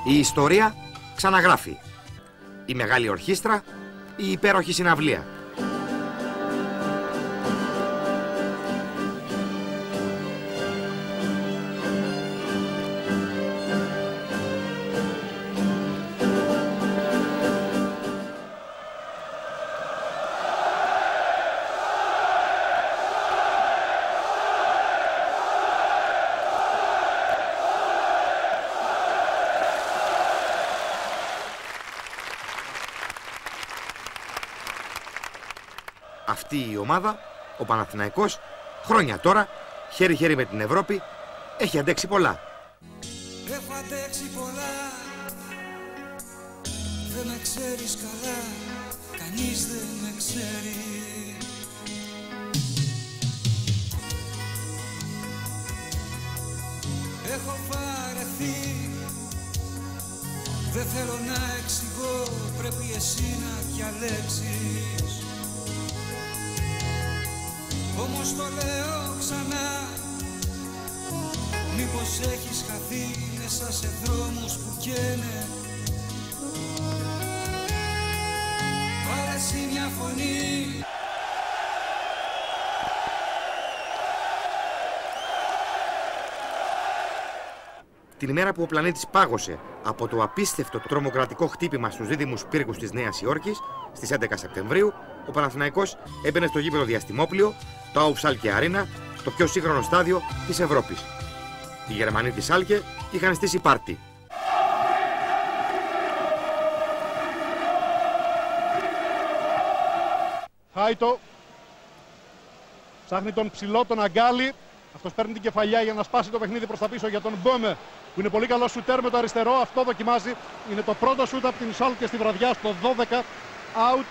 Η ιστορία ξαναγράφει. Η μεγάλη ορχήστρα, η υπέροχη συναυλία. Αυτή η ομάδα, ο Παναθηναϊκός, χρόνια τώρα, χέρι-χέρι με την Ευρώπη, έχει αντέξει πολλά. Έχω αντέξει πολλά, δεν με ξέρεις καλά, κανείς δεν με ξέρει. Έχω βαρεθεί, δεν θέλω να εξηγώ, πρέπει εσύ να διαλέξεις. Όμως το λέω ξανά, μήπως έχεις χαθεί μέσα σε δρόμους που καίνε. Βάλε εσύ μια φωνή. Την ημέρα που ο πλανήτης πάγωσε από το απίστευτο τρομοκρατικό χτύπημα στους δίδυμους πύργους της Νέας Υόρκης στις 11 Σεπτεμβρίου, ο Παναθηναϊκός έμπαινε στο γήπεδο Διαστημόπλιο, το Άουφ-Σάλκε Αρίνα, το πιο σύγχρονο στάδιο της Ευρώπης. Οι Γερμανοί της Σάλκε είχαν στήσει πάρτι. Χάιτο ψάχνει τον ψηλό, τον Αγκάλι. Αυτός παίρνει την κεφαλιά για να σπάσει το παιχνίδι προς τα πίσω για τον Μπόμε, που είναι πολύ καλό σουτέρ με το αριστερό. Αυτό δοκιμάζει. Είναι το πρώτο σουτ από την Σάλκε στη βραδιά, στο 12. Out.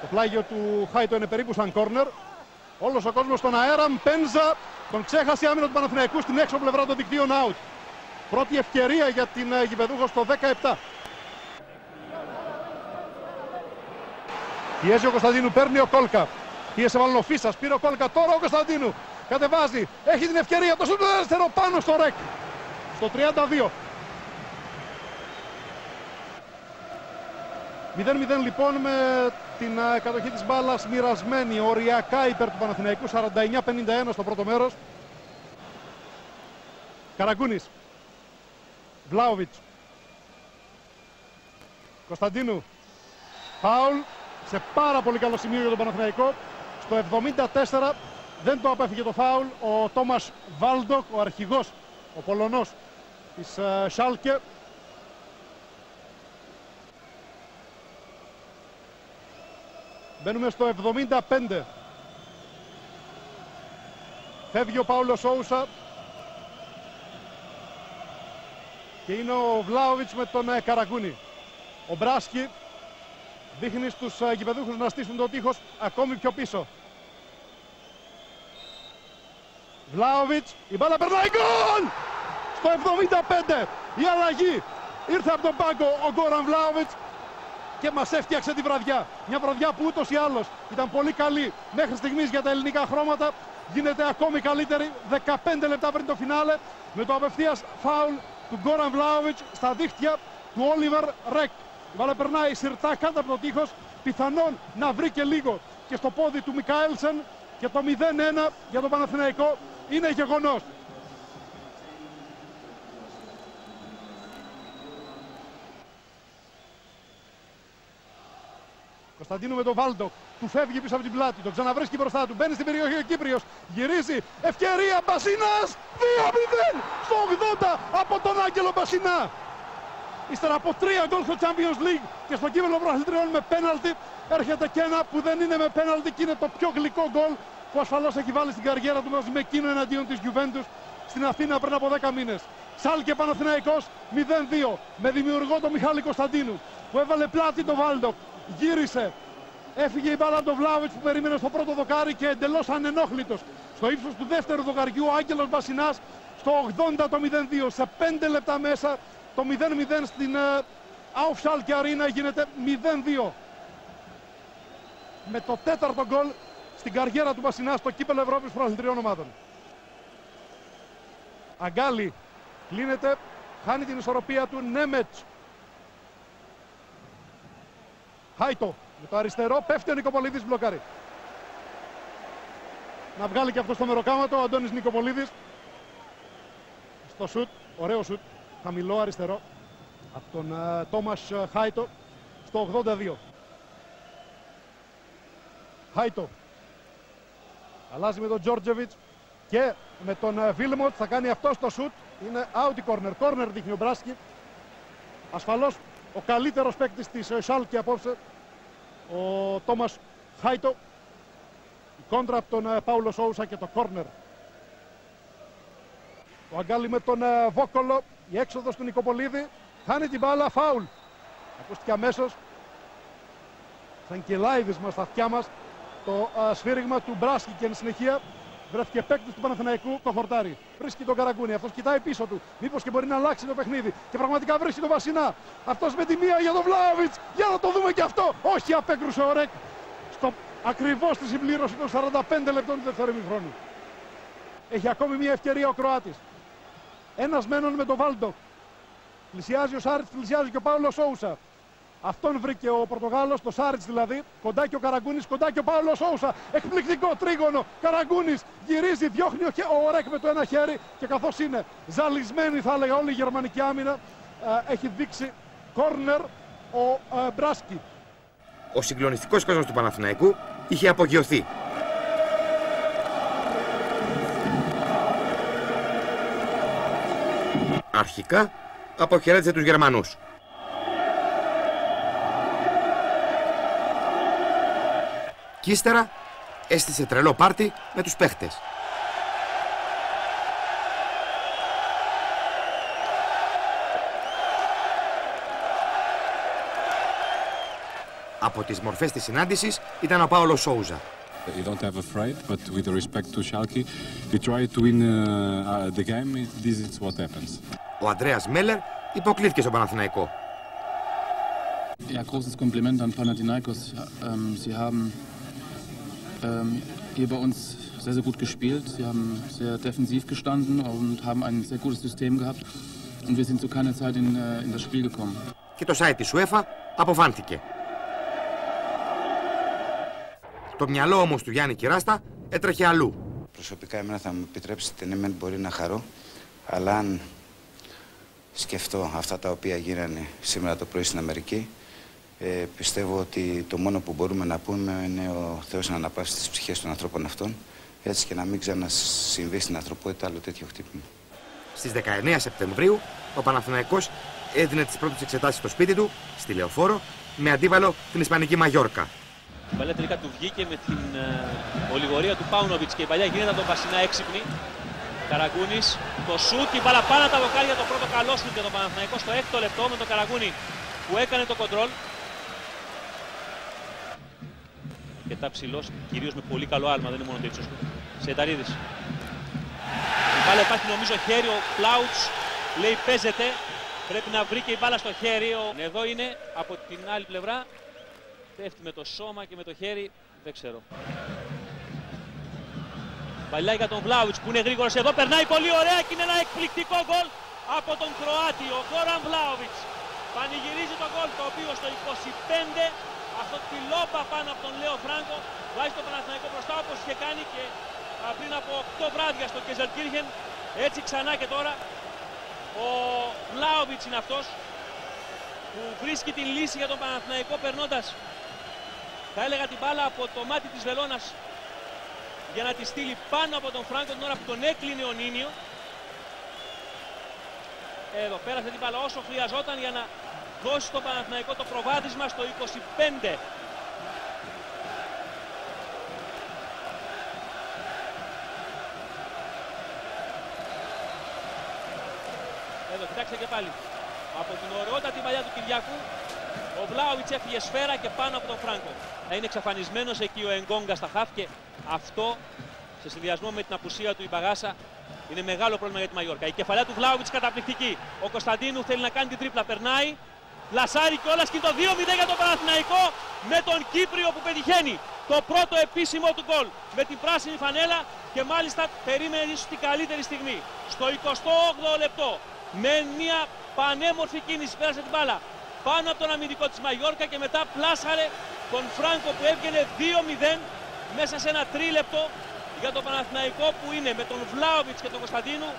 Το πλάγιο του Χάιτο είναι περίπου σαν κόρνερ. Όλος ο κόσμος στον αέρα. Μπένζα τον ξέχασε η άμυνα του Παναθηναϊκού στην έξω πλευρά των δικτύων. Out. Πρώτη ευκαιρία για την γηπεδούχο στο 17. Πιέζει ο Κωνσταντίνου, παίρνει ο Κόλκα. Πίεσε μάλλον ο Φίσας, πήρε ο Κόλκα, τώρα ο Κωνσταντίνου. Κατεβάζει, έχει την ευκαιρία, το σούτ αριστερό πάνω στο ρεκ. Στο 32. 0-0 λοιπόν με την κατοχή της μπάλας μοιρασμένη οριακά υπέρ του Παναθηναϊκού. 49-51 στο πρώτο μέρος. Καραγκούνης. Βλάοβιτς. Κωνσταντίνου. Φάουλ. Σε πάρα πολύ καλό σημείο για τον Παναθηναϊκό. Στο 74 δεν το απέφυγε το φάουλ ο Τόμας Βάλντοκ, ο αρχηγός, ο Πολωνός της Σάλκε. Μπαίνουμε στο 75. Φεύγει ο Πάουλο Σόουσα και είναι ο Βλάοβιτς με τον Καραγκούνη. Ο Μπράσκι δείχνει στους γηπεδούχους να στήσουν το τείχος ακόμη πιο πίσω. Βλάοβιτς, η μπάλα περνάει, γκολ! Στο 75 η αλλαγή. Ήρθε από τον πάγκο ο Γκόραν Βλάοβιτς και μας έφτιαξε τη βραδιά. Μια βραδιά που ούτως ή άλλως ήταν πολύ καλή μέχρι στιγμής για τα ελληνικά χρώματα. Γίνεται ακόμη καλύτερη 15 λεπτά πριν το φινάλε με το απευθείας φάουλ του Γκόραν Βλάοβιτς στα δίχτυα του Όλιβερ Ρεκ. Η μπάλα περνάει συρτά κάτω από το τείχος, πιθανόν να βρει και λίγο και στο πόδι του Μικαέλσεν, και το 0-1 για τον Παναθηναϊκό είναι γεγονός. Κωνσταντίνου με τον Βάλντοκ, του φεύγει πίσω από την πλάτη, τον ξαναβρίσκει μπροστά του, μπαίνει στην περιοχή ο Κύπριος, γυρίζει, ευκαιρία, Μπασίνας, 2-0 στο 80 από τον Άγγελο Μπασινά. Ύστερα από 3 γκολ στο Champions League και στο κύπελλο πρωταθλητριών με πέναλτι, έρχεται και ένα που δεν είναι με πέναλτι και είναι το πιο γλυκό γκολ που ασφαλώς έχει βάλει στην καριέρα του μαζί με εκείνο εναντίον της Juventus στην Αθήνα πριν από 10 μήνες. Σάλκε Παναθηναϊκός 0-2 με δημιουργό τον Μιχάλη Κωνσταντίνου που έβαλε πλάτη το Βάλντοκ, γύρισε, έφυγε η μπάλα από τον Βλάοβιτς που περίμενε στο πρώτο δοκάρι και εντελώς ανενόχλητος στο ύψος του δεύτερου δοκαριού ο Άγγελος Μπασινάς στο 80 το 0-2. Σε 5 λεπτά μέσα το 0-0 στην Άουφ-Σάλκε Αρίνα γίνεται 0-2. Με το 4ο γκολ στην καριέρα του Μπασινά στο κύπελλο Ευρώπης πρωταθλητριών ομάδων. Αγκάλι κλείνεται, χάνει την ισορροπία του. Νέμετς. Χάιτο με το αριστερό, πέφτει ο Νικοπολίδης, μπλοκάρει. Να βγάλει και αυτό στο μεροκάματο ο Αντώνης Νικοπολίδης. Στο σουτ, ωραίο σουτ, χαμηλό αριστερό από τον Τόμας Χάιτο στο 82. Χάιτο αλλάζει με τον Τζόρτζεβιτς και με τον Βίλμοτ, θα κάνει αυτό το σουτ. Είναι out η corner, corner δείχνει ο Μπράσκι. Ασφαλώς ο καλύτερος παίκτης της Σάλκη απόψε, ο Τόμας Χάιτο. Η κόντρα από τον Πάουλο Σόουσα και το corner. Ο Αγκάλι με τον Βόκολο, η έξοδος του Νικοπολίδη, χάνει την μπάλα, φάουλ. Ακούστηκε αμέσως, σαν και λάιδισμα στα αυτιά μας, το σφύριγμα του Μπράσκι και εν συνεχεία βρέθηκε παίκτης του Παναθηναϊκού, το χορτάρι. Βρίσκει τον Καραγκούνη, αυτός κοιτάει πίσω του, μήπως και μπορεί να αλλάξει το παιχνίδι. Και πραγματικά βρίσκει τον Βασινά. Αυτός με τη μία για τον Βλάοβιτς, για να το δούμε και αυτό. Όχι, απέκρουσε ο Ρεκ στο ακριβώς στη συμπλήρωση των 45 λεπτών του δεύτερου ημιχρόνου. Έχει ακόμη μια ευκαιρία ο Κροάτης. Ένας μένον με τον Βάλντοκ. Πλησιάζει ο Σάριτς, πλησιάζει και ο Πάολο Σόουσα. Αυτόν βρήκε ο Πορτογάλος, το Σάριτς δηλαδή. Κοντά και ο Καραγκούνης, κοντά και ο Πάολο Σόουσα. Εκπληκτικό τρίγωνο. Καραγκούνης γυρίζει, διώχνει ο Ρεκ με το ένα χέρι. Και καθώς είναι ζαλισμένη, θα έλεγα, όλη η γερμανική άμυνα, έχει δείξει κόρνερ ο Μπράσκι. Ο συγκλονιστικός κόσμος του Παναθηναϊκού είχε απογειωθεί. Αρχικά αποχαιρέτησε τους Γερμανούς. Κι ύστερα έστησε τρελό πάρτι με τους παίχτες. Από τις μορφές της συνάντησης ήταν ο Πάολο Σόουζα. You don't have a fright, but with respect to Schalke, we try to win the game. This is what happens. Ο Ανδρέας Μέλλερ υποκλήθηκε στον Παναθηναϊκό. Ja, großes Kompliment an Panathinaikos. Sie haben hier bei uns sehr, sehr gut gespielt. Sie haben sehr defensiv gestanden und haben ein sehr gutes System gehabt. Und wir sind zu keiner Zeit in das Spiel gekommen. Και το site της UEFA αποφάνθηκε. Το μυαλό όμως του Γιάννη Κυράστα έτρεχε αλλού. Προσωπικά εμένα θα μου επιτρέψετε, ναι μεν μπορεί να χαρώ, αλλά αν σκεφτώ αυτά τα οποία γίνανε σήμερα το πρωί στην Αμερική, πιστεύω ότι το μόνο που μπορούμε να πούμε είναι ο Θεός να αναπαύσει τις ψυχές των ανθρώπων αυτών, έτσι και να μην ξανασυμβεί στην ανθρωπότητα άλλο τέτοιο χτύπημα. Στις 19 Σεπτεμβρίου ο Παναθηναϊκός έδινε τις πρώτες εξετάσεις στο σπίτι του, στη Λεωφόρο, με αντίπαλο την Ισπανική Μαγιόρκα. Η παλιά τελικά του βγήκε με την ολιγορία του Πάουνοβιτς και η παλιά γίνεται από τον Βασινά έξυπνη. Καραγκούνης, το σούτ, η μπάλα πάνω τα δοκάρια, το πρώτο καλό σούτ για τον Παναθηναϊκό στο 6ο λεπτό με τον Καραγκούνη που έκανε το κοντρόλ. Και τα ψηλός, κυρίως με πολύ καλό άλμα, δεν είναι μόνο τέτοιος. Σενταρίδης. Η μπάλα υπάρχει νομίζω χέρι, ο Πλάουτς λέει παίζεται. Πρέπει να βρει και η μπάλα στο χέρι. Εδώ είναι από την άλλη πλευρά. Πέφτει με το σώμα και με το χέρι, δεν ξέρω. Παλιά για τον Βλάουιτς που είναι γρήγορος εδώ, περνάει πολύ ωραία και είναι ένα εκπληκτικό γκολ από τον Κροάτι, ο Γκόραν Βλάουιτς. Πανηγυρίζει το γκολ το οποίο στο 25, αυτό τη λόπα πάνω από τον Λέο Φράγκο, βάζει το Παναθηναϊκό μπροστά όπως είχε κάνει και πριν από 8 βράδια στο Κεζελκύρχεν. Έτσι ξανά και τώρα ο Βλάουιτς είναι αυτός που βρίσκει την λύση για τον Παναθηναϊκό περνώντας, θα έλεγα, την μπάλα από το μάτι της βελόνας για να τη στείλει πάνω από τον Φράγκο την ώρα που τον έκλεινε ο Νίνιο. Εδώ πέρασε την μπάλα όσο χρειαζόταν για να δώσει στο Παναθηναϊκό το προβάδισμα στο 25. Εδώ κοιτάξτε και πάλι. Από την ωραιότατη παλιά του Κυριάκου, ο Βλάουιτς έφυγε σφαίρα και πάνω από τον Φράγκο. Θα είναι εξαφανισμένος εκεί ο Εγκόγκα στα χαφ και αυτό σε συνδυασμό με την απουσία του Ιμπαγάσα είναι μεγάλο πρόβλημα για τη Μαγιόρκα. Η κεφαλιά του Βλάουιτς καταπληκτική. Ο Κωνσταντίνου θέλει να κάνει την τρίπλα, περνάει. Πλασάρει κιόλας και το 2-0 για τον Παναθηναϊκό με τον Κύπριο που πετυχαίνει. το πρώτο επίσημο του γκολ με την πράσινη φανέλα και μάλιστα περίμενε ίσως την καλύτερη στιγμή. Στο 28ο λεπτό με μια πανέμορφη κίνηση πέρασε την μπάλα πάνω από τον αμυντικό της Μαγιόρκα και μετά πλάσαρε τον Φράνκο που έβγαινε 2-0 μέσα σε ένα τρίλεπτο για τον Παναθηναϊκό που είναι με τον Βλάοβιτς και τον Κωνσταντίνου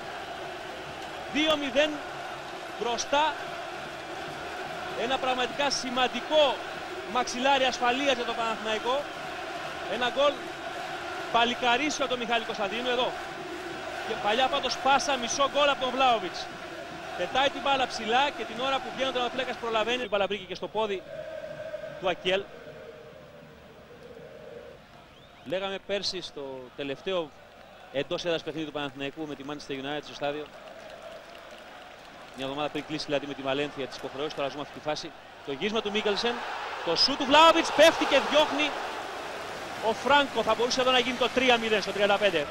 2-0 μπροστά. Ένα πραγματικά σημαντικό μαξιλάρι ασφαλείας για τον Παναθηναϊκό. Ένα γκολ παλικαρίσιο από τον Μιχάλη Κωνσταντίνου εδώ. Και παλιά πάντως πάσα μισό γκολ από τον Βλάοβιτς. Πετάει την μπάλα ψηλά και την ώρα που βγαίνει ο τερματοφύλακας προλαβαίνει. Η μπάλα βρήκε και στο πόδι του Ακέλ. Λέγαμε πέρσι στο τελευταίο εντός έδρας παιχνίδι του Παναθηναϊκού με τη Manchester United στο στάδιο. Μια εβδομάδα πριν κλείσει δηλαδή με τη Βαλένθια τις υποχρεώσεις. Τώρα ζούμε αυτή τη φάση. Το γύρισμα του Μίκελσεν. Το σου του Βλάοβιτς πέφτει και διώχνει ο Φράνκο. Θα μπορούσε εδώ να γίνει το 3-0 στο 35.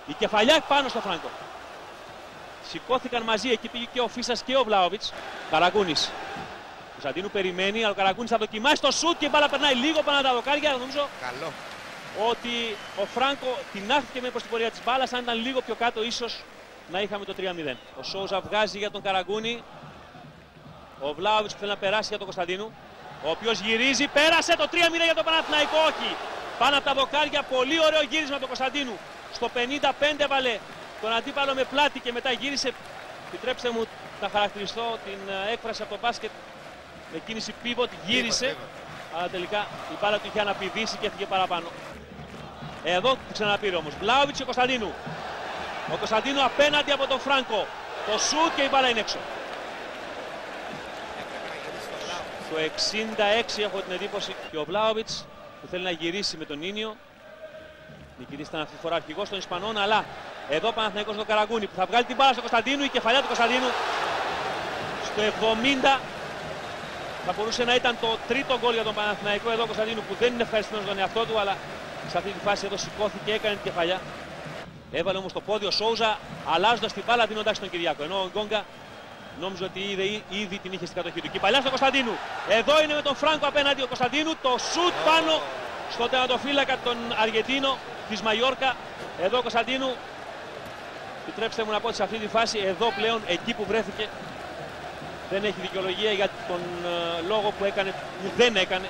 Η κεφαλιά πάνω στο Φράνκο. Σηκώθηκαν μαζί, εκεί πήγε και ο Φίσας και ο Βλάοβιτς. Καραγκούνης. Ο Κωνσταντίνου περιμένει, αλλά ο Καραγκούνης θα δοκιμάσει το σουτ και η μπάλα περνάει λίγο πάνω τα δοκάρια. Νομίζω Καλό. ότι ο Φράνκο την άφηκε με προς την πορεία της μπάλας. Αν ήταν λίγο πιο κάτω, ίσως να είχαμε το 3-0. Ο Σόουζα βγάζει για τον Καραγκούνη. Ο Βλάοβιτς που θέλει να περάσει για τον Κωνσταντίνου. Ο οποίος γυρίζει, πέρασε το 3-0 για τον Παναθηναϊκό. Όχι. Πάνω από τα δοκάρια, πολύ ωραίο γύρισμα από τον Κωνσταντίνου. Στο 55 έβαλε τον αντίπαλο με πλάτη και μετά γύρισε. Επιτρέψτε μου να χαρακτηριστώ την έκφραση από το μπάσκετ. Με κίνηση pivot γύρισε. Αλλά τελικά η μπάλα του είχε αναπηδήσει και έφυγε παραπάνω. Εδώ του ξαναπήρε όμως. Βλάοβιτς και Κωνσταντίνου. Ο Κωνσταντίνου απέναντι από τον Φράνκο. Το σουτ και η μπάλα είναι έξω. Στο 66 έχω την εντύπωση και ο Βλάοβιτς που θέλει να γυρίσει με τον Ίνιο. Νικητής ήταν αυτή τη φορά αρχηγός των Ισπανών, αλλά εδώ Παναθηναϊκός στον Καραγκούνη που θα βγάλει την μπάλα στο Κωνσταντίνου. Η κεφαλιά του Κωνσταντίνου στο 70 θα μπορούσε να ήταν το τρίτο γκολ για τον Παναθηναϊκό. Εδώ ο Κωνσταντίνου που δεν είναι ευχαριστημένος με τον εαυτό του, αλλά σε αυτή τη φάση εδώ σηκώθηκε, έκανε την κεφαλιά. Έβαλε όμως το πόδι ο Σόουζα, αλλάζοντας την μπάλα δίνοντας τον Κυριάκο. Ενώ ο Γκόγκα νόμιζε ότι ήδη την είχε στην κατοχή του. Και παλιά στο Κωνσταντίνου. Εδώ είναι με τον Φράνκο απέναντι ο Κωνσταντίνου. Το σουτ πάνω στο τερματοφύλακα τον Αργεντίνο της Μαγιόρκα. Εδώ ο Κωνσταντίνου. Επιτρέψτε μου να πω ότι σε αυτή τη φάση, εδώ πλέον, εκεί που βρέθηκε, δεν έχει δικαιολογία για τον λόγο που έκανε, που δεν έκανε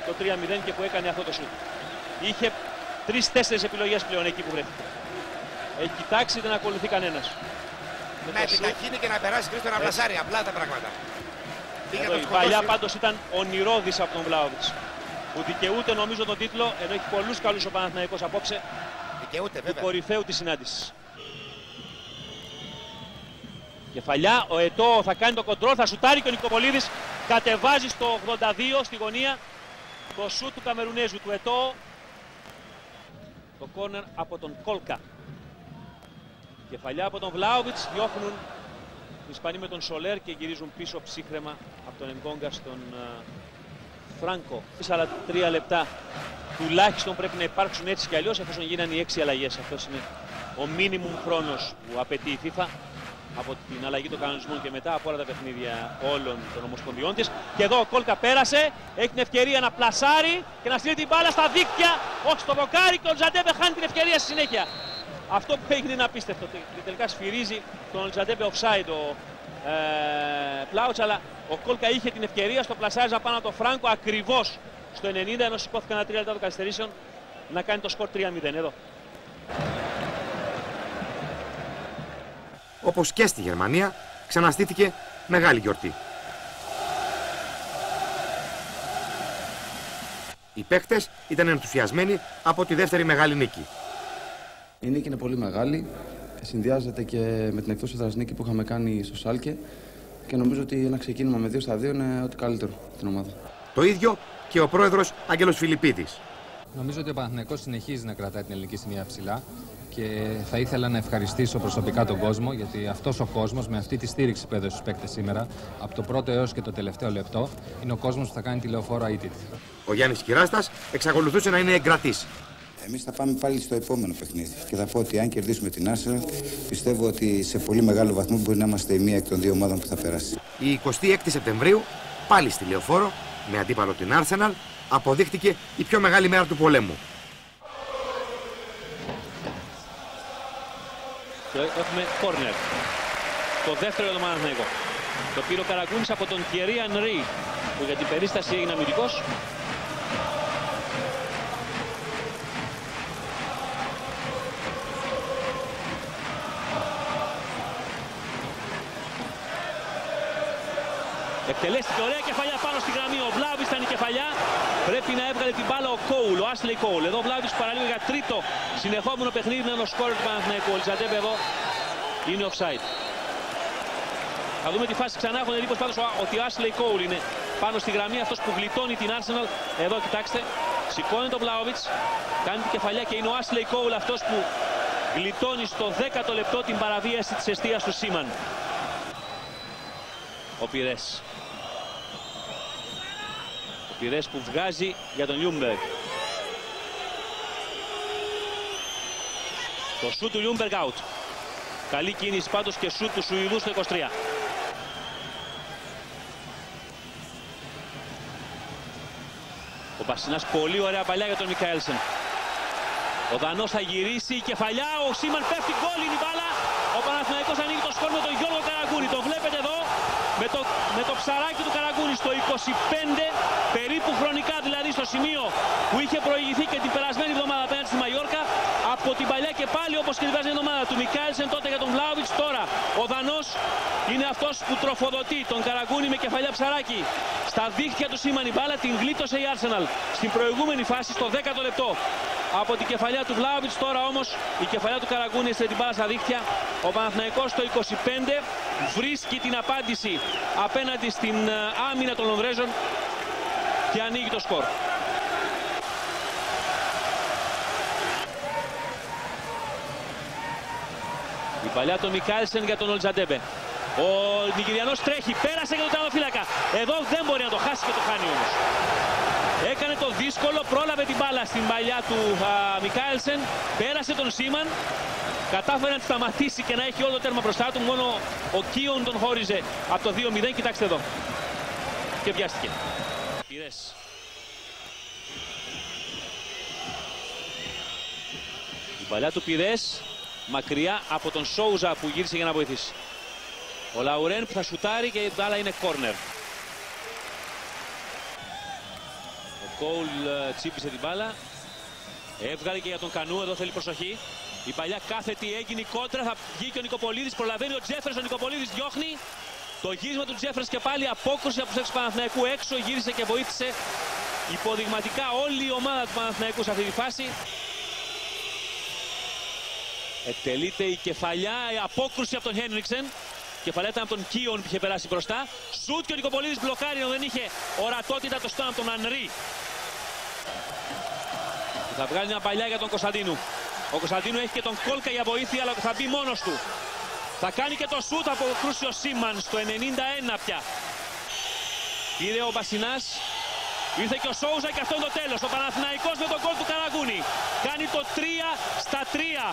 το 3-0 και που έκανε αυτό το σουτ. Είχε 3-4 επιλογές πλέον εκεί που βρέθηκε. Έχει κοιτάξει, δεν ακολουθεί κανένας. Να επιταχύνει και να περάσει Χρήστο να πλασάρει. Απλά τα πράγματα. Η παλιά πάντως ήταν ονειρώδης από τον Βλάοβιτς. Που δικαιούται νομίζω τον τίτλο, ενώ έχει πολλούς καλούς ο Παναθηναϊκός απόψε. Δικαιούται του κορυφαίου της συνάντησης. Κεφαλιά, ο Ετώ θα κάνει το κοντρόλ, θα σουτάρει και ο Νικοπολίδης κατεβάζει στο 82 στη γωνία το σουτ του Καμερουνέζου του Ετώ. Το κόρνερ από τον Κόλκα. Κεφαλιά από τον Βλάοβιτς, διώχνουν οι Ισπανοί με τον Σολέρ και γυρίζουν πίσω ψύχρεμα από τον Ενγκόγκα στον Φράνκο. Άλλα 3 λεπτά τουλάχιστον πρέπει να υπάρξουν έτσι κι αλλιώς, εφόσον γίνανε οι 6 αλλαγές. Αυτός είναι ο μίνιμουμ χρόνος που απαιτεί η FIFA από την αλλαγή των κανονισμών και μετά από όλα τα παιχνίδια όλων των ομοσπονδιών της. Και εδώ ο Κόλκα πέρασε, έχει την ευκαιρία να πλασάρει και να στείλει την μπάλα στα δίκτυα, όχι στο δοκάρι, και ο Τζαντέμπε χάνει την ευκαιρία στη συνέχεια. Αυτό που έγινε είναι απίστευτο. Τελικά σφυρίζει τον Τζαντέμπε offside ο Πλάουτς, αλλά ο Κόλκα είχε την ευκαιρία στο πλασάριζα πάνω από τον Φράνκο ακριβώς στο 90, ενώ σηκώθηκαν 3 λεπτά των καθυστερήσεων, να κάνει το σκορ 3-0 εδώ. Όπως και στη Γερμανία, ξαναστήθηκε μεγάλη γιορτή. Οι παίκτες ήταν ενθουσιασμένοι από τη δεύτερη μεγάλη νίκη. Η νίκη είναι πολύ μεγάλη. Συνδυάζεται και με την εκτός έδρας νίκη που είχαμε κάνει στο Σάλκε και νομίζω ότι ένα ξεκίνημα με 2-2 είναι ό,τι καλύτερο την ομάδα. Το ίδιο και ο πρόεδρος Άγγελος Φιλιππίδης. Νομίζω ότι ο Παναθηναϊκός συνεχίζει να κρατάει την ελληνική σημαία ψηλά και θα ήθελα να ευχαριστήσω προσωπικά τον κόσμο, γιατί αυτός ο κόσμος με αυτή τη στήριξη που έδωσε στους παίκτες σήμερα, από το πρώτο έως και το τελευταίο λεπτό, είναι ο κόσμος που θα κάνει τη Λεωφόρο αίτητη. Ο Γιάννης Κυράστας εξακολουθούσε να είναι εγκρατής. Εμείς θα πάμε πάλι στο επόμενο παιχνίδι και θα πω ότι αν κερδίσουμε την Arsenal, πιστεύω ότι σε πολύ μεγάλο βαθμό μπορεί να είμαστε η μία εκ των δύο ομάδων που θα περάσει. Η 26η Σεπτεμβρίου, πάλι στη Λεωφόρο, με αντίπαλο την Arsenal, αποδείχτηκε η πιο μεγάλη μέρα του πολέμου. Έχουμε κόρνερ. Το δεύτερο για τον Παναθηναϊκό. Το πήρε ο Καραγκούνης από τον Thierry Henry, που για την περίσταση έγινε αμυντικός. Εκτελέστηκε ωραία κεφαλιά πάνω στη γραμμή. Ο Βλάβης ήταν η κεφαλιά. Πρέπει να έβγαλε την μπάλα ο Κόουλ, ο Άσλεϊ Κόουλ. Εδώ ο Βλάβης παραλίγο για τρίτο συνεχόμενο παιχνίδι με ένα σκόρ του Παναθηναϊκού. Ο Λτζαντέμπε εδώ είναι offside. Θα δούμε τη φάση ξανά. Έχω εντύπωση πάντως ότι ο Άσλεϊ Κόουλ είναι πάνω στη γραμμή. Αυτός που γλιτώνει την Arsenal. Εδώ κοιτάξτε. Σηκώνει τον Βλάοβιτς. Κάνει την κεφαλιά και είναι ο Άσλεϊ Κόουλ αυτός που γλιτώνει στο 10ο λεπτό την παραβίαση της εστίας του Σίμαν. Ο Πυρές. Ο Πυρές που βγάζει για τον Ljungberg. Το σούτ του Ljungberg out. Καλή κίνηση πάντως και σούτ του Σουηδού στο 23. Ο Μπασινάς πολύ ωραία παλιά για τον Μικαέλσεν. Ο Δανός θα γυρίσει, η κεφαλιά, ο Σίμαν πέφτει, γκολ είναι η μπάλα. Ο Παναθηναϊκός ανοίγει το σκορ με τον Γιώργο Καραγκούνη. Το βλέπετε εδώ με το ψαράκι του Καραγκούνη στο 25, περίπου χρονικά δηλαδή στο σημείο που είχε προηγηθεί και την περασμένη εβδομάδα απέναντι στη Μαγιόρκα. Από την παλιά και πάλι όπως και την περασμένη εβδομάδα του Μικάελσεν, τότε για τον Βλάοβιτς. Τώρα ο Δανός είναι αυτός που τροφοδοτεί τον Καραγκούνη με κεφαλιά ψαράκι. Στα δίχτυα του Σίμαν η μπάλα την γλίτωσε η Arsenal στην προηγούμενη φάση στο 10ο λεπτό. Από την κεφαλιά του Βλάοβιτς, τώρα όμως η κεφαλιά του Καραγκούνη έστειλε την μπάλα στα δίχτυα. Ο Παναθηναϊκός στο 25 βρίσκει την απάντηση απέναντι στην άμυνα των Λονδρέζων και ανοίγει το σκορ. Η παλιά του Μικάελσεν για τον Ολτζαντέμπε. Ο Νιγηριανός τρέχει, πέρασε και τον τερματοφύλακα. Εδώ δεν μπορεί να το χάσει και το χάνει όμως. Έκανε το δύσκολο, πρόλαβε την μπάλα στην παλιά του Μικάελσεν, πέρασε τον Σίμαν, κατάφερε να τη σταματήσει και να έχει όλο το τέρμα μπροστά του. Μόνο ο Κίον τον χώριζε από το 2-0. Κοιτάξτε εδώ. Και βιάστηκε. Πυρές. Η παλιά του Πυρές, μακριά από τον Σόουζα που γύρισε για να βοηθήσει. Ο Λαουρέν που θα σουτάρει και η μπάλα είναι κόρνερ. Ο Κόουλ τσίπησε την μπάλα. Έβγαλε και για τον Κανού, εδώ θέλει προσοχή. Η παλιά κάθετη έγινε η κόντρα, θα βγει και ο Νικοπολίδης, προλαβαίνει ο Τζέφερς, ο Νικοπολίδης διώχνει. Το γύρισμα του Τζέφερς και πάλι απόκρουση από τους έξω Παναθηναϊκού έξω, γύρισε και βοήθησε υποδειγματικά όλη η ομάδα του Παναθηναϊκού σε αυτή τη φάση. Εκτελείται η κεφαλιά, η απόκρουση από τον Χένριξεν. Η κεφαλιά ήταν από τον Κίον που είχε περάσει μπροστά. Σουτ και ο Νικοπολίδης μπλοκάρει, ενώ δεν είχε ορατότητα το στόμα από τον Ανρί. Θα βγάλει μια παλιά για τον Κωνσταντίνου. Ο Κωνσταντίνου έχει και τον Κόλκα για βοήθεια, αλλά θα μπει μόνος του. Θα κάνει και το σούτ από κρούσιο Σίμαν στο 91 πια. Πήρε ο Μπασινάς. Ήρθε και ο Σόουζα και αυτό είναι το τέλος. Ο Παναθηναϊκός με τον γκολ του Καραγκούνη κάνει το 3-3.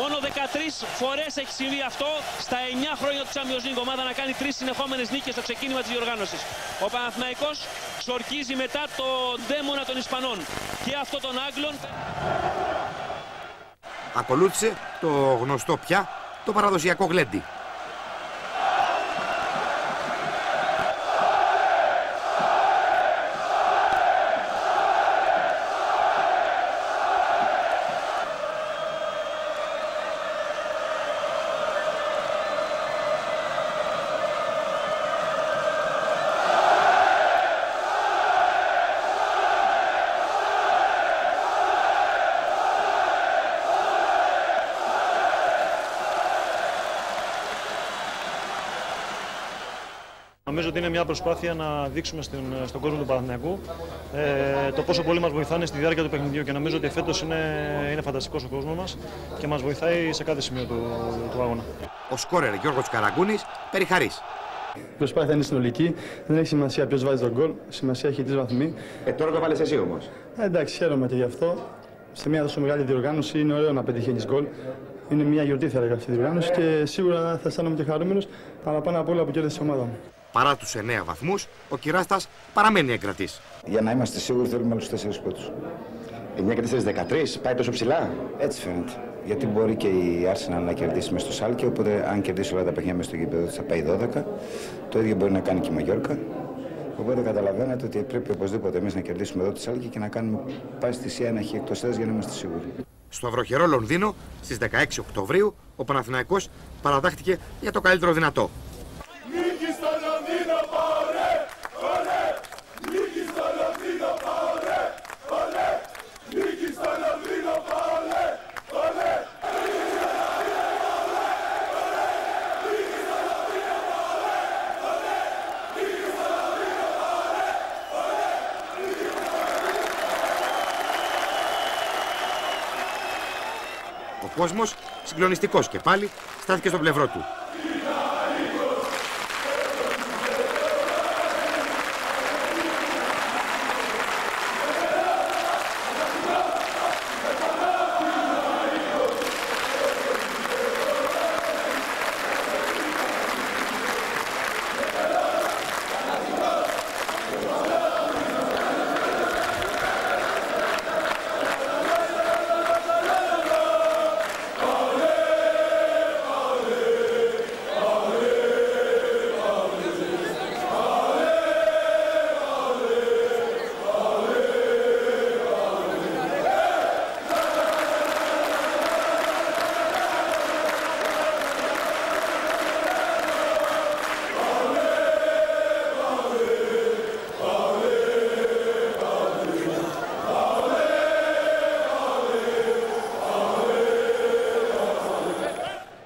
Μόνο 13 φορές έχει συμβεί αυτό στα 9 χρόνια του Champions League. Ομάδα να κάνει 3 συνεχόμενες νίκες στο ξεκίνημα της διοργάνωσης. Ο Παναθηναϊκός ξορκίζει μετά τον δαίμονα των Ισπανών και αυτό των Άγγλων. Ακολούθησε το γνωστό πια, το παραδοσιακό γλέντι. Νομίζω ότι είναι μια προσπάθεια να δείξουμε στον κόσμο του Παναθηναϊκού το πόσο πολύ μας βοηθάνε στη διάρκεια του παιχνιδιού και νομίζω ότι φέτος είναι φανταστικός ο κόσμος μας και μας βοηθάει σε κάθε σημείο του αγώνα. Ο σκόρερ Γιώργος Καραγκούνης περιχαρής. Η προσπάθεια είναι συνολική, δεν έχει σημασία ποιος βάζει τον γκολ, σημασία έχει 3 βαθμοί. Τώρα το βάλες εσύ όμως. Εντάξει, χαίρομαι και γι' αυτό. Σε μια τόσο μεγάλη διοργάνωση είναι ωραίο να πετυχαίνεις γκολ. Είναι μια γιορτή θα έλεγα αυτή η διοργάνωση και σίγουρα θα αισθάνομαι και χαρούμενος, αλλά πάνω απ' όλα που κέρδισε η ομάδα μου. Παρά τους 9 βαθμούς, ο Κυράστας παραμένει εγκρατής. Για να είμαστε σίγουροι θέλουμε άλλους 4 πόντους. 9 και 4-13, πάει τόσο ψηλά. Έτσι φαίνεται. Γιατί μπορεί και η Arsenal να κερδίσει μες στο Σάλκε, οπότε αν κερδίσει όλα τα παιχνίδια μες στο γήπεδο θα πάει 12. Το ίδιο μπορεί να κάνει και η Μαγιόρκα. Οπότε καταλαβαίνετε ότι πρέπει οπωσδήποτε εμείς να κερδίσουμε εδώ τη Σάλκε και να κάνουμε πάση θυσία ένα χ εκτός έδρας για να είμαστε σίγουροι. Στο βροχερό Λονδίνο, στις 16 Οκτωβρίου, ο Παναθηναϊκός παραδάχτηκε για το καλύτερο δυνατό. Νίκη στο Λονδίνο, πάρε! Olé! Νίκη στο Λονδίνο, πάρε! Olé! Νίκη στο Λονδίνο, πάρε! Olé! Ο κόσμος, συγκλονιστικός και πάλι, στάθηκε στο πλευρό του.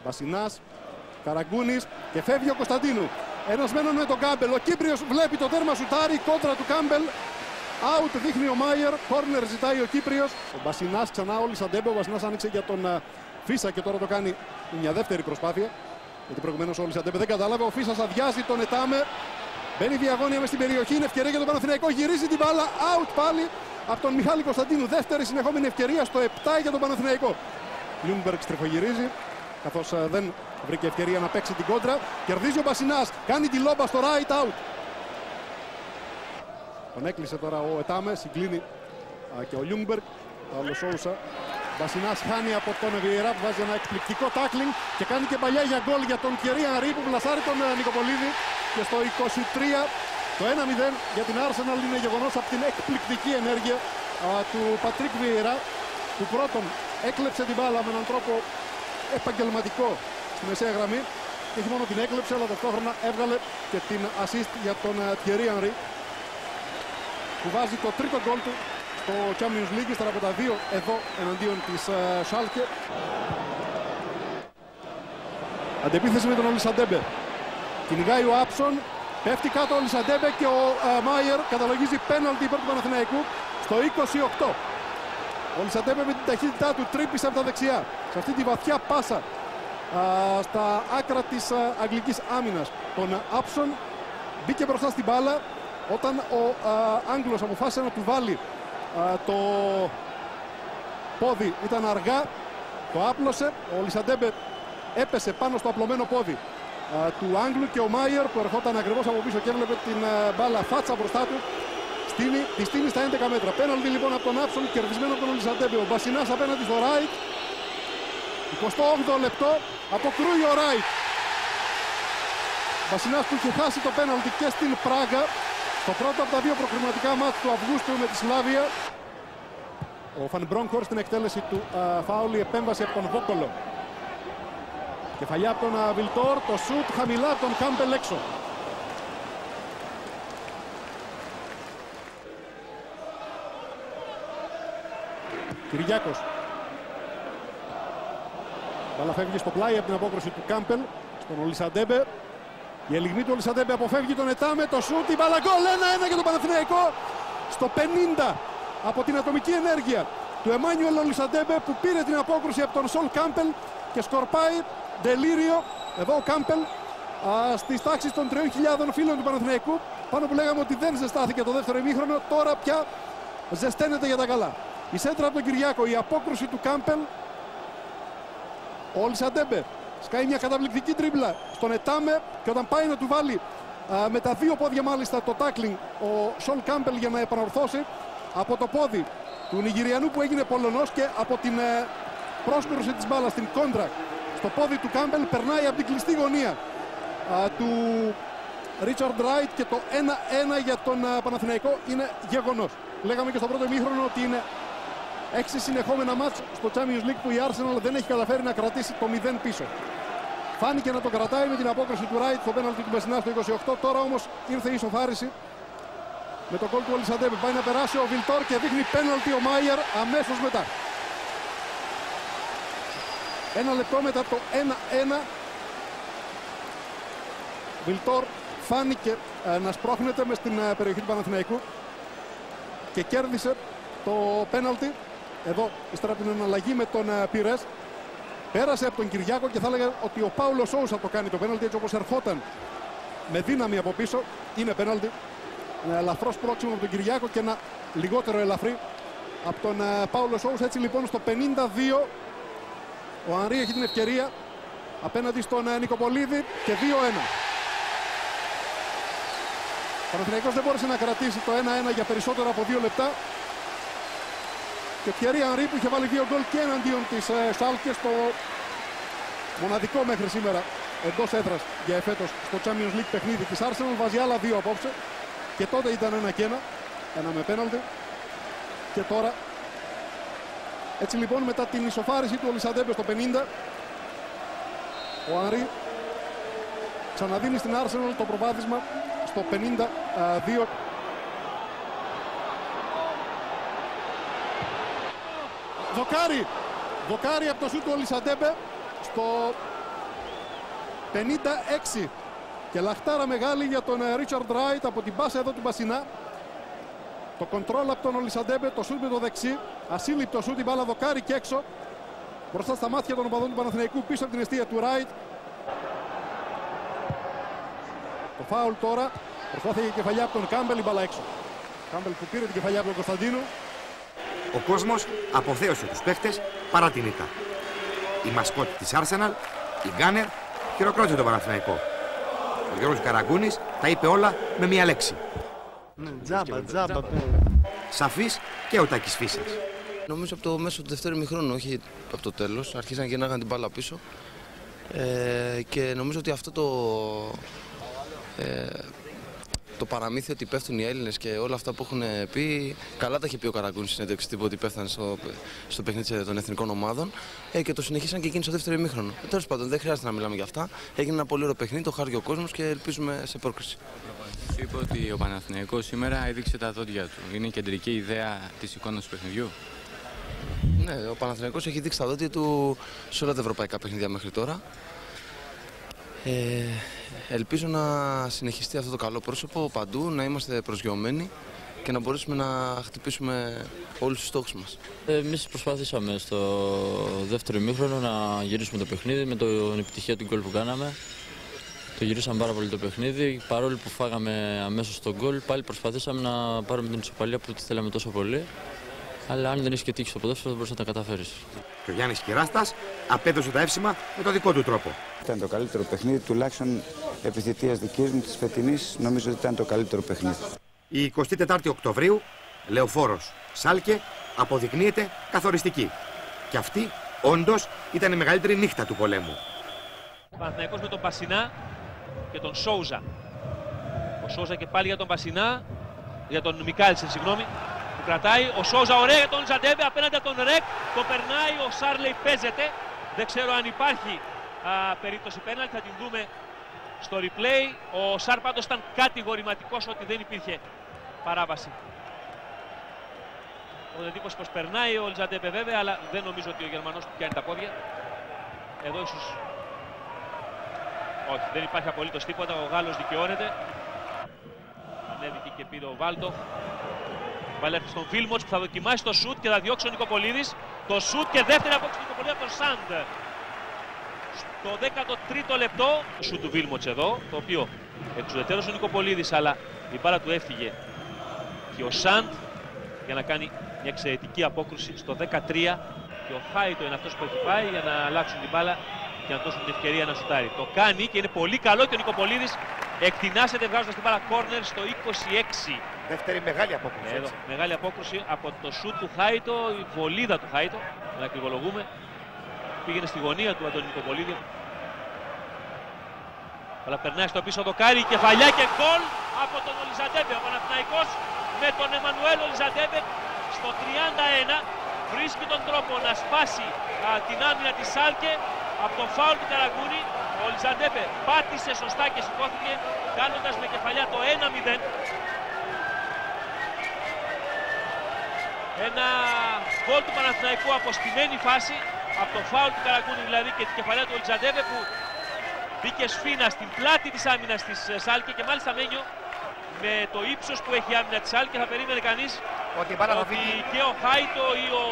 Βασινάς, Καραγκούνης και φεύγει ο Κωνσταντίνου. Ένας μένων με τον Κάμπελ. Ο Κύπριος βλέπει το τέρμα σουτάρει, κόντρα του Κάμπελ. Out δείχνει ο Μάιερ, κόρνερ ζητάει ο Κύπριος. Ο Μπασινάς ξανά ο Λισαντέμπε. Ο Μπασινάς άνοιξε για τον Φίσα και τώρα το κάνει μια δεύτερη προσπάθεια. Γιατί προηγουμένως ο Λισαντέμπε δεν κατάλαβε. Ο Φίσας αδειάζει τον Ετάμε. Μπαίνει διαγώνια μες στην περιοχή. Είναι ευκαιρία για τον Παναθηναϊκό. Γυρίζει την μπάλα. Out πάλι από τον Μιχάλη Κωνσταντίνου. Δεύτερη συνεχόμενη ευκαιρία στο 7 για τον Παναθηναϊκό. Λιούμπεργκ στριφογυρίζει, καθώς δεν βρήκε ευκαιρία να παίξει την κόντρα. Κερδίζει ο Μπασινάς, κάνει τη λόμπα στο right out. Τον έκλεισε τώρα ο Ετάμε, συγκλίνει και ο Λιούμπεργκ. Ο Σόουσα. Μπασινάς χάνει από τον Βιερά, βάζει ένα εκπληκτικό τάκλινγκ και κάνει και παλιά για γκολ για τον Θιερί Ανρί που πλασάρει τον Νικοπολίδη. Και στο 23 το 1-0 για την Arsenal είναι γεγονός από την εκπληκτική ενέργεια του Πατρίκ Βιερά, που πρώτον έκλεψε την μπάλα με έναν τρόπο επαγγελματικό στη μεσαία γραμμή και όχι μόνο την έκλεψε, αλλά ταυτόχρονα έβγαλε και την assist για τον Thierry Henry, που βάζει το τρίτο γκολ του στο Champions League, ύστερα από τα δύο εδώ εναντίον της Schalke. Αντεπίθεση με τον Ολισαντέμπε. Κυνηγάει ο Άψον, πέφτει κάτω ο Ολισαντέμπε και ο Μάιερ καταλογίζει πέναλτι υπέρ του Παναθηναϊκού στο 28. Ο Λισαντέμπε με την ταχύτητά του τρύπησε από τα δεξιά σε αυτή τη βαθιά πάσα στα άκρα της αγγλικής άμυνας. Τον Άψον μπήκε μπροστά στην μπάλα όταν ο Άγγλος αποφάσισε να του βάλει το πόδι. Ήταν αργά, το άπλωσε, ο Λισαντέμπε έπεσε πάνω στο απλωμένο πόδι του Άγγλου και ο Μάιερ, που ερχόταν ακριβώς από πίσω και έβλεπε την μπάλα φάτσα μπροστά του, τη στείνει στα 11 μέτρα. Πέναλτι λοιπόν από τον Άψον, κερδισμένο από τον Λισαντέμπε. Ο Μπασινάς απέναντι στο Ράιτ. 28 λεπτό, αποκρούει ο Ράιτ. Μπασινάς που είχε χάσει το πέναλτι και στην Πράγα, στο πρώτο από τα δύο προκριματικά μάτς του Αυγούστου με τη Σλάβια. Ο Φαν Μπρόγκχορστ στην εκτέλεση του φάουλ, η επέμβαση από τον Βόκολο. Κεφαλιά από τον Βιλτόρ, το σουτ χαμηλά από τον Κάμπελ έξω. Κυριάκος. Μπάλα φεύγει στο πλάι από την απόκρουση του Κάμπελ στον Ολισαντέμπε. Η ελιγμή του Ολισαντέμπε αποφεύγει τον Ετάμε, το σουτ, η μπάλα γκολ, 1-1 για τον Παναθηναϊκό στο 50 από την ατομική ενέργεια του Εμάνιουελ Ολισαντέμπε, που πήρε την απόκρουση από τον Σολ Κάμπελ και σκορπάει τελείριο. Εδώ ο Κάμπελ στις τάξεις των 3.000 φίλων του Παναθηναϊκού, πάνω που λέγαμε ότι δεν ζεστάθηκε το δεύτερο ημίχρονο, τώρα πια ζεσταίνεται για τα καλά. Η σέντρα από τον Κυριάκο, η απόκρουση του Κάμπελ. Ο Ολισαντέμπε σκάει μια καταπληκτική τρίμπλα στον Ετάμε και όταν πάει να του βάλει Με τα δύο πόδια μάλιστα το tackling ο Σολ Κάμπελ για να επανορθώσει από το πόδι του Νιγηριανού που έγινε Πολωνός και από την πρόσκρουση της μπάλας, την κόντρα στο πόδι του Κάμπελ περνάει από την κλειστή γωνία του Ρίτσαρντ Ράιτ και το 1-1 για τον Παναθηναϊκό είναι γεγονός. Λέγαμε και στο πρώτο ημίχρονο ότι είναι 6 συνεχόμενα μάτς στο Champions League που η Arsenal δεν έχει καταφέρει να κρατήσει το 0 πίσω. Φάνηκε να το κρατάει με την απόκριση του Ράιτ στο πέναλτι του Μπεσινά στο 28. Τώρα όμως ήρθε η ισοφάριση με το γκολ του Ολισαντέμπε. Πάει να περάσει ο Βιλτόρ και δείχνει πέναλτι ο Μάιερ αμέσως μετά. 1 λεπτό μετά το 1-1. Βιλτόρ φάνηκε να σπρώχνεται μες στην περιοχή του Παναθηναϊκού και κέρδισε το πέναλτι. Εδώ ύστερα από την αναλλαγή με τον Πιρές. Πέρασε από τον Κυριάκο και θα έλεγα ότι ο Πάουλο Σόουσα το κάνει το πέναλτι έτσι όπως ερχόταν με δύναμη από πίσω. Είναι πέναλτι. Ένα ελαφρώς πρόξιμο από τον Κυριάκο και ένα λιγότερο ελαφρύ από τον Πάουλο Σόουσα. Έτσι λοιπόν στο 52 ο Ανρί έχει την ευκαιρία απέναντι στον Νικοπολίδη και 2-1. Ο Παναθηναϊκός δεν μπόρεσε να κρατήσει το 1-1 για περισσότερο από 2 λεπτά. Και Θιερί Ανρί που είχε βάλει 2 γκολ και εναντίον της Σάλκε στο μοναδικό μέχρι σήμερα εντός έδρας για εφέτος στο Champions League παιχνίδι της Arsenal. Βάζει άλλα 2 απόψε και τότε ήταν 1-1, ένα με πέναλτι. Και τώρα έτσι λοιπόν μετά την ισοφάριση του Ολισαντέμπε στο 50 ο Ανρί ξαναδίνει στην Arsenal το προβάδισμα στο 52. Δοκάρι από το σούτ του Ολισαντέμπε στο 56 και λαχτάρα μεγάλη για τον Ρίτσαρντ Ράιτ από την πάσα εδώ του Μπασινά. Το κοντρόλ από τον Ολισαντέμπε, το σούτ με το δεξί, ασύλληπτο σούτ, η μπάλα δοκάρι και έξω μπροστά στα μάτια των οπαδών του Παναθηναϊκού πίσω από την εστία του Ράιτ. Το φάουλ τώρα, προσπάθησε η κεφαλιά από τον Κάμπελ, η μπάλα έξω. Κάμπελ που πήρε την κεφαλιά από τον Κωνσταντίνο. Ο κόσμος αποθέωσε τους παίχτες παρά την ήττα. Η μασκότη της Arsenal, η Γκάνερ, χειροκρότησε τον Παναθηναϊκό. Ο Γιώργος Καραγκούνης τα είπε όλα με μία λέξη. Τζάμπα. Σαφής και ο Τάκης Φίσας. Νομίζω από το μέσο του δεύτερου ημιχρόνου, όχι από το τέλος. Αρχίσαν και γυρνάγαν την μπάλα πίσω. Και νομίζω ότι αυτό το παραμύθι ότι πέφτουν οι Έλληνες και όλα αυτά που έχουν πει, καλά τα είχε πει ο Καραγκούνης στην συνέντευξη τύπου ότι πέφτανε στο παιχνίδι των εθνικών ομάδων και το συνεχίσαν και εκείνοι στο δεύτερο ημίχρονο. Τέλος πάντων, δεν χρειάζεται να μιλάμε για αυτά. Έγινε ένα πολύ ωραίο παιχνίδι, το χάρηκε ο κόσμος και ελπίζουμε σε πρόκριση. Σου είπε ότι ο Παναθηναϊκός σήμερα έδειξε τα δόντια του. Είναι η κεντρική ιδέα της εικόνας του παιχνιδιού. Ναι, ο Παναθηναϊκός έχει δείξει τα δόντια του σε όλα τα ευρωπαϊκά παιχνίδια μέχρι τώρα. Ελπίζω να συνεχιστεί αυτό το καλό πρόσωπο παντού, να είμαστε προσγειωμένοι και να μπορέσουμε να χτυπήσουμε όλους τους στόχους μας. Εμείς προσπαθήσαμε στο δεύτερο ημίχρονο να γυρίσουμε το παιχνίδι με την επιτυχία του γκολ που κάναμε. Το γυρίσαμε πάρα πολύ το παιχνίδι, παρόλο που φάγαμε αμέσως τον γκολ, πάλι προσπαθήσαμε να πάρουμε την ισοπαλία που τη θέλαμε τόσο πολύ. Αλλά αν δεν έχει και τύχει στο ποδόσφαιρο, δεν μπορείς να τα καταφέρεις. Και ο Γιάννης Κυράστας απέδωσε τα εύσημα με τον δικό του τρόπο. Ήταν το καλύτερο παιχνίδι, τουλάχιστον επί θητείας δικής μου της φετινής, νομίζω ότι ήταν το καλύτερο παιχνίδι. Η 24η Οκτωβρίου, Λεωφόρος Σάλκε, αποδεικνύεται καθοριστική. Και αυτή, όντως, ήταν η μεγαλύτερη νύχτα του πολέμου. Παναθηναϊκός με τον Μπασινά και τον Σόουζα. Ο Σόουζα και πάλι για τον Μπασινά, για τον Μικάλσεν, συγγνώμη. Κρατάει ο Σόουζα, ωραία για τον Ζαντέμπε απέναντι από τον Ρεκ. Το περνάει, ο Σάρλεϊ παίζεται. Δεν ξέρω αν υπάρχει περίπτωση πέναλτι, θα την δούμε στο replay. Ο Σάρ πάντως ήταν κατηγορηματικός ότι δεν υπήρχε παράβαση. Ο εντύπωση πως περνάει ο Ζαντέμπε βέβαια, αλλά δεν νομίζω ότι ο Γερμανός του πιάνει τα πόδια. Εδώ ίσως... Όχι, δεν υπάρχει απολύτως τίποτα, ο Γάλλος δικαιώνεται. Ανέβηκε και πήρε ο Βάλντο. Πάλι έρθει στον Βίλμοτς που θα δοκιμάσει το σουτ και θα διώξει ο Νικοπολίδης. Το σουτ και δεύτερη απόκριση του Νικοπολίδη από τον Σαντ. Στο 13ο λεπτό, το σουτ του Βίλμοτς εδώ, το οποίο εξουδετερώσε ο Νικοπολίδης, αλλά η μπάλα του έφυγε και ο Σαντ για να κάνει μια εξαιρετική απόκριση στο 13. Και ο Χάιτο είναι αυτός που έχει πάει για να αλλάξουν την μπάλα και να δώσουν την ευκαιρία να σουτάρει. Το κάνει και είναι πολύ καλό και ο Νικοπολίδης Εκτινάσεται βγάζοντας την μπάλα κόρνερ στο 26. Δεύτερη μεγάλη απόκρουση. Εδώ, μεγάλη απόκρουση από το σουτ του Χάιτο, η βολίδα του Χάιτο, να ακριβολογούμε. Πήγαινε στη γωνία του Αντώνη Νικοπολίδη. Αλλά περνάει στο πίσω δοκάρι, κεφαλιά και γκολ από τον Ολιζαντέμπε. Ο Παναθηναϊκός με τον Εμμανουέλ Ολιζαντέμπε στο 31 βρίσκει τον τρόπο να σπάσει την άμυνα της Σάλκε από τον φάουλ του Καραγκούνη. Ο Ολιζαντέμπε πάτησε σωστά και σηκώθηκε κάνοντας με κεφαλιά το 1-0. Ένα γκολ του Παναθηναϊκού από στημένη φάση από το φάουλ του Καραγκούνη δηλαδή και την κεφαλιά του Ολιζαντέμπε που μπήκε σφίνα στην πλάτη της άμυνας της Σάλκε και μάλιστα Μένιο με το ύψος που έχει η άμυνα της Σάλκε θα περίμενε κανείς ότι και ο Χάιτο ή ο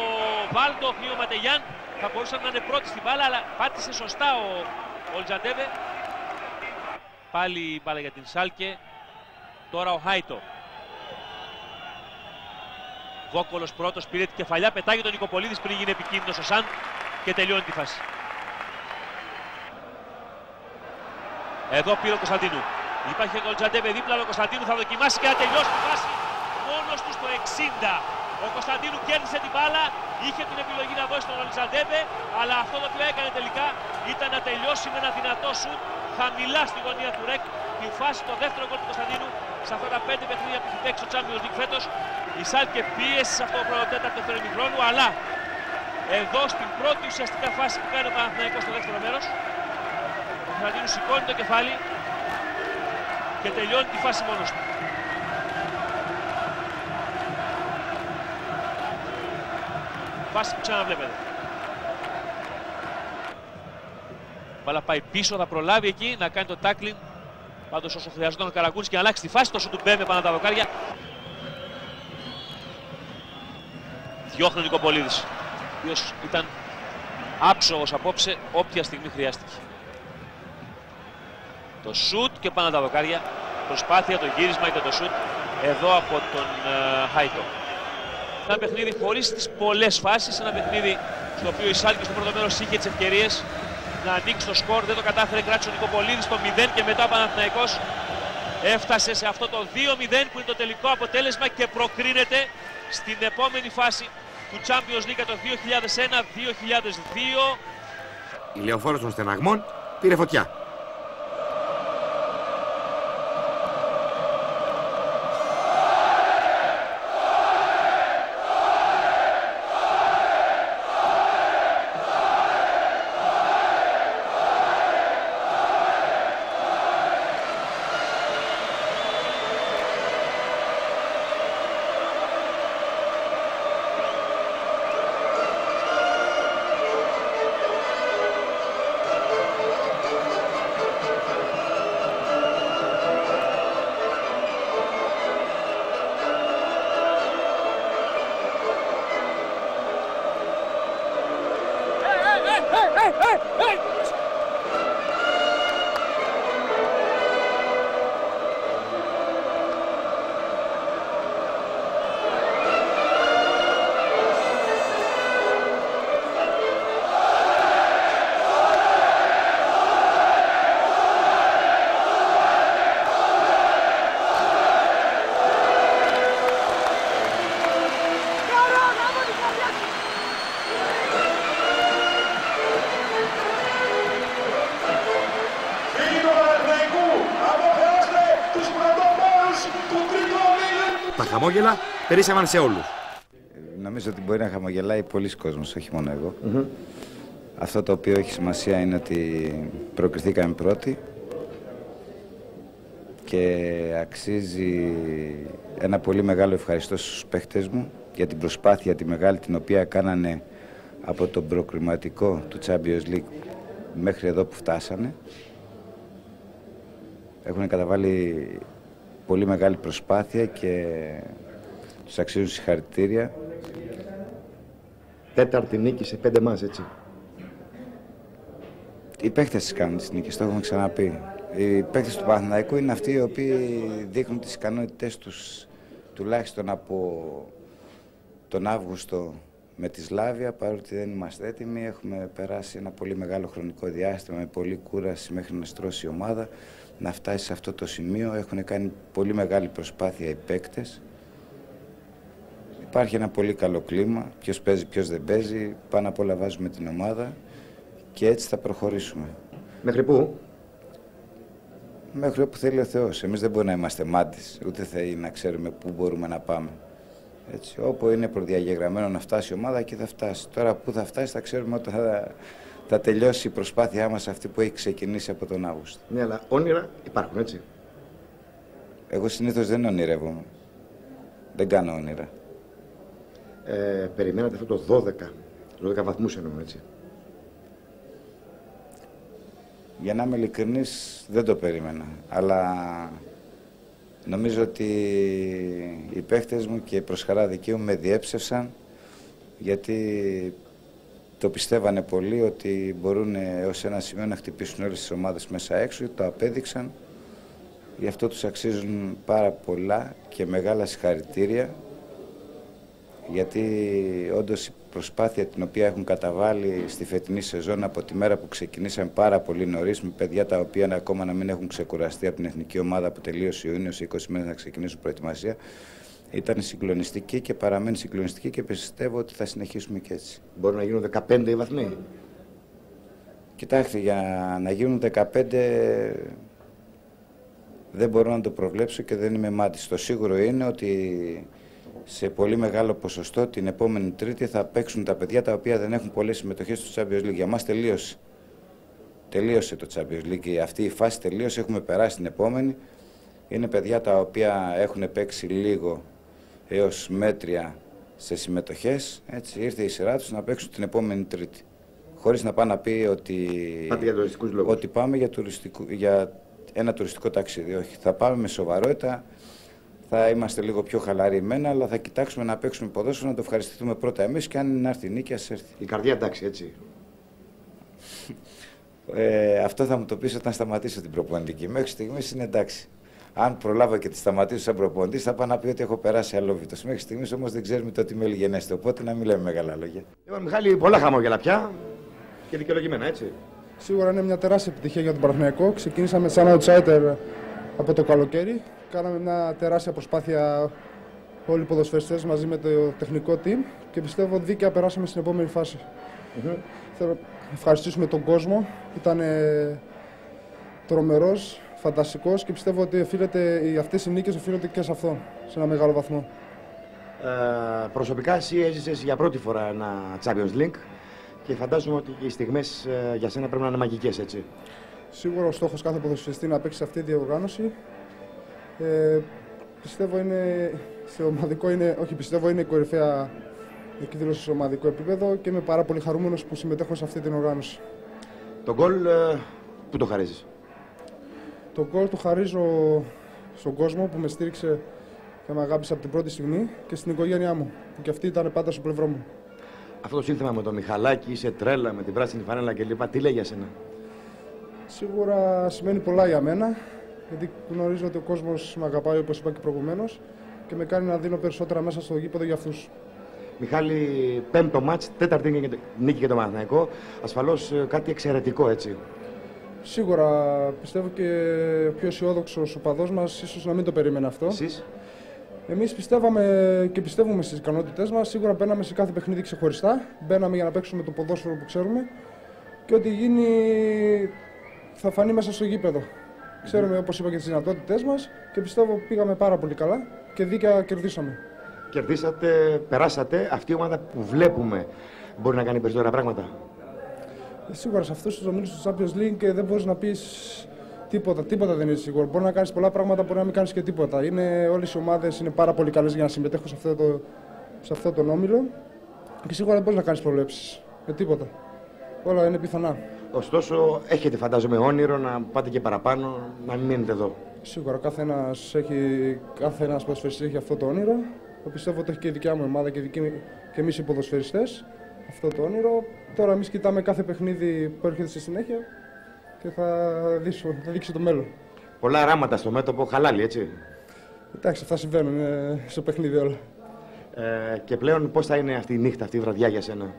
Βάλντοχ ή ο Ματεγιάν θα μπορούσαν να είναι πρώτοι στην μπάλα, αλλά πάτησε σωστά ο Ολιζαντέμπε. Πάλι η μπάλα για την Σάλκε. Τώρα ο Χάιτο. Βόκολος πρώτος, πήρε την κεφαλιά, πετάγει τον Νικοπολίδης πριν γίνει επικίνδυνος ο Σαν και τελειώνει τη φάση. Εδώ πήρε ο Κωνσταντίνου. Υπάρχει ο Ολιζαντέμπε δίπλα, ο Κωνσταντίνου θα δοκιμάσει και να τελειώσει τη φάση μόνος του στο 60. Ο Κωνσταντίνου κέρδισε την μπάλα, είχε την επιλογή να δώσει τον Ολιζαντέμπε, αλλά αυτό το οποίο έκανε τελικά ήταν να τελειώσει με ένα δυνατό σουτ χαμηλά στη γωνία του Ρεκ. Την φάση, το δεύτερο γκολ του Κωνσταντίνου σε αυτά τα 5 παιχνίδια που έχει παίξει στο Champions League φέτος. Η Σάλκε πίεσε σε αυτό το πρώτο τέταρτο ημιχρόνου, αλλά εδώ στην πρώτη ουσιαστικά φάση που κάνει ο Παναθηναϊκός στο δεύτερο μέρος, ο Κωνσταντίνου σηκώνει το κεφάλι και τελειώνει τη φάση μόνος του. Φάση που ξαναβλέπετε. Μπάλα πάει πίσω, θα προλάβει εκεί να κάνει το tackling. Πάντως όσο χρειαζόταν ο Καραγκούνης και να αλλάξει τη φάση, το σου του Μπέμε πάνω τα δοκάρια. Διώχνει ο Νικοπολίδης, ο οποίος ήταν άψογος απόψε όποια στιγμή χρειάστηκε. Το σουτ και πάνω τα δοκάρια. Προσπάθεια, το γύρισμα και το σουτ εδώ από τον Χάιτο. Ένα παιχνίδι χωρίς τις πολλές φάσεις, ένα παιχνίδι στο οποίο η Σάλκε στο πρώτο μέρος είχε τις ευκαιρίες να ανοίξει το σκορ, δεν το κατάφερε, κράτησε ο Νικοπολίδης στο 0 και μετά ο Παναθηναϊκός έφτασε σε αυτό το 2-0 που είναι το τελικό αποτέλεσμα και προκρίνεται στην επόμενη φάση του Champions League το 2001-2002. Η λεωφόρος των στεναγμών πήρε φωτιά. Τα χαμόγελα περίσσευαν σε όλους. Νομίζω ότι μπορεί να χαμογελάει πολλοί κόσμος, όχι μόνο εγώ. Αυτό το οποίο έχει σημασία είναι ότι προκριθήκαμε πρώτοι και αξίζει ένα πολύ μεγάλο ευχαριστώ στους παίχτες μου για την προσπάθεια τη μεγάλη την οποία κάνανε από τον προκριματικό του Champions League μέχρι εδώ που φτάσανε. Έχουν καταβάλει πολύ μεγάλη προσπάθεια και τους αξίζουν συγχαρητήρια. Τέταρτη νίκη σε 5 μάτς, έτσι. Οι παίκτες τις κάνουν τις νίκες, το έχουμε ξαναπεί. Οι παίκτες του Παναθηναϊκού είναι αυτοί οι οποίοι δείχνουν τις ικανότητές τους τουλάχιστον από τον Αύγουστο με τη Σλάβια, παρότι δεν είμαστε έτοιμοι. Έχουμε περάσει ένα πολύ μεγάλο χρονικό διάστημα με πολλή κούραση μέχρι να στρώσει η ομάδα να φτάσει σε αυτό το σημείο. Έχουν κάνει πολύ μεγάλη προσπάθεια οι παίκτες. Υπάρχει ένα πολύ καλό κλίμα. Ποιος παίζει, ποιος δεν παίζει. Πάνω απ' όλα βάζουμε την ομάδα και έτσι θα προχωρήσουμε. Μέχρι πού? Μέχρι όπου θέλει ο Θεός. Εμείς δεν μπορούμε να είμαστε μάντες, ούτε θέλει να ξέρουμε πού μπορούμε να πάμε. Έτσι, όπου είναι προδιαγεγραμμένο να φτάσει η ομάδα, εκεί θα φτάσει. Τώρα πού θα φτάσει θα ξέρουμε όταν θα τελειώσει η προσπάθειά μας αυτή που έχει ξεκινήσει από τον Αύγουστο. Ναι, αλλά όνειρα υπάρχουν, έτσι. Εγώ συνήθως δεν ονειρεύομαι. Δεν κάνω όνειρα. Περιμένατε αυτό το 12 βαθμούς εννοώ, έτσι. Για να είμαι ειλικρινής, δεν το περίμενα. Αλλά νομίζω ότι οι παίχτες μου και προς χαρά δική μου με διέψευσαν, γιατί το πιστεύανε πολύ ότι μπορούν ως ένα σημείο να χτυπήσουν όλες τις ομάδες μέσα έξω. Το απέδειξαν. Γι' αυτό τους αξίζουν πάρα πολλά και μεγάλα συγχαρητήρια. Γιατί όντως η προσπάθεια την οποία έχουν καταβάλει στη φετινή σεζόν από τη μέρα που ξεκινήσαμε πάρα πολύ νωρίς, με παιδιά τα οποία ακόμα να μην έχουν ξεκουραστεί από την εθνική ομάδα που τελείωσε Ιούνιο, σε 20 μέρες να ξεκινήσουν προετοιμασία, ήταν συγκλονιστική και παραμένει συγκλονιστική και πιστεύω ότι θα συνεχίσουμε και έτσι. Μπορεί να γίνουν 15 οι βαθμοί. Κοιτάξτε, για να γίνουν 15 δεν μπορώ να το προβλέψω και δεν είμαι μάτης. Το σίγουρο είναι ότι σε πολύ μεγάλο ποσοστό την επόμενη Τρίτη θα παίξουν τα παιδιά τα οποία δεν έχουν πολλές συμμετοχές στο Champions League. Για μας τελείωσε. Τελείωσε το Champions League. Αυτή η φάση τελείωσε. Έχουμε περάσει την επόμενη. Είναι παιδιά τα οποία έχουν παίξει λίγο έως μέτρια σε συμμετοχές. Έτσι, ήρθε η σειρά τους να παίξουν την επόμενη Τρίτη. Χωρίς να πάει να πει ότι πάμε για ένα τουριστικό ταξίδι. Όχι, θα πάμε με σοβαρότητα. Θα είμαστε λίγο πιο χαλαροί μένα, αλλά θα κοιτάξουμε να παίξουμε ποδόσφαιρο, να το ευχαριστηθούμε πρώτα εμείς και αν έρθει η νίκη, ας έρθει. Η καρδιά εντάξει, έτσι. Αυτό θα μου το πεις όταν σταματήσω την προπονητική. Μέχρι στιγμής είναι εντάξει. Αν προλάβω και τη σταματήσω σαν προπονητής, θα πάω να πει ότι έχω περάσει αλόβητος. Μέχρι στιγμής όμως δεν ξέρουμε το τι μέλη γενέστε. Οπότε να μην λέμε μεγάλα λόγια. Μιχάλη, πολλά χαμόγελα πια και δικαιολογημένα, έτσι. Σίγουρα είναι μια τεράστια επιτυχία για τον Παναθηναϊκό. Ξεκινήσαμε σαν outsider από το καλοκαίρι. Κάναμε μια τεράστια προσπάθεια όλοι οι ποδοσφαιριστές μαζί με το τεχνικό team και πιστεύω δίκαια περάσαμε στην επόμενη φάση. Θέλω να ευχαριστήσουμε τον κόσμο. Ήταν τρομερός, φανταστικός και πιστεύω ότι αυτές οι νίκες οφείλονται και σε αυτό, σε ένα μεγάλο βαθμό. Προσωπικά εσύ έζησες για πρώτη φορά ένα Champions League και φαντάζομαι ότι οι στιγμές για σένα πρέπει να είναι μαγικές, έτσι. Σίγουρα ο στόχος κάθε ποδοσφαιριστή είναι να παίξει σε αυτή τη διοργάνωση. Πιστεύω είναι η κορυφαία εκδήλωση σε ομαδικό επίπεδο και είμαι πάρα πολύ χαρούμενος που συμμετέχω σε αυτή την οργάνωση. Το γκολ πού το χαρίζεις? Το γκολ το χαρίζω στον κόσμο που με στήριξε και με αγάπησε από την πρώτη στιγμή και στην οικογένειά μου, που και αυτή ήταν πάντα στο πλευρό μου. Αυτό το σύνθημα με το Μιχαλάκι, είσαι τρέλα, με την πράσινη φανέλα κλπ. Τι λέει για σένα? Σίγουρα σημαίνει πολλά για μένα, γιατί γνωρίζω ότι ο κόσμος με αγαπάει, όπως είπα και προηγουμένως, και με κάνει να δίνω περισσότερα μέσα στο γήπεδο για αυτούς. Μιχάλη, πέμπτο μάτς, τέταρτη νίκη για το Παναθηναϊκό. Ασφαλώς κάτι εξαιρετικό, έτσι. Σίγουρα πιστεύω και πιο αισιόδοξος ο παδός μας, ίσως να μην το περίμενε αυτό. Εσείς? Εμείς πιστεύαμε και πιστεύουμε στις ικανότητές μας. Σίγουρα μπαίναμε σε κάθε παιχνίδι ξεχωριστά. Μπαίναμε για να παίξουμε το ποδόσφαιρο που ξέρουμε και ό,τι γίνει θα φανεί μέσα στο γήπεδο. Ξέρουμε, όπως είπα, και τις δυνατότητές μας και πιστεύω πήγαμε πάρα πολύ καλά και δίκαια κερδίσαμε. Κερδίσατε, περάσατε. Αυτή η ομάδα που βλέπουμε μπορεί να κάνει περισσότερα πράγματα. Σίγουρα σε αυτούς τους ομίλους του Champions League δεν μπορείς να πεις τίποτα. Τίποτα δεν είναι σίγουρο. Μπορεί να κάνεις πολλά πράγματα, μπορεί να μην κάνεις και τίποτα. Όλες οι ομάδες είναι πάρα πολύ καλές για να συμμετέχουν σε αυτό τον όμιλο και σίγουρα δεν μπορείς να κάνεις προβλέψεις με τίποτα. Όλα είναι πιθανά. Ωστόσο, έχετε φαντάζομαι όνειρο να πάτε και παραπάνω, να μην μείνετε εδώ. Σίγουρα κάθε ένας ποδοσφαιριστής έχει αυτό το όνειρο. Πιστεύω ότι έχει και η δικιά μου ομάδα και εμείς οι ποδοσφαιριστές αυτό το όνειρο. Τώρα εμείς κοιτάμε κάθε παιχνίδι που έρχεται στη συνέχεια και θα δείξει το μέλλον. Πολλά ράματα στο μέτωπο, χαλάλι, έτσι. Εντάξει, αυτά συμβαίνουν στο παιχνίδι όλα. Και πλέον πώς θα είναι αυτή η νύχτα, αυτή η βραδιά για σένα?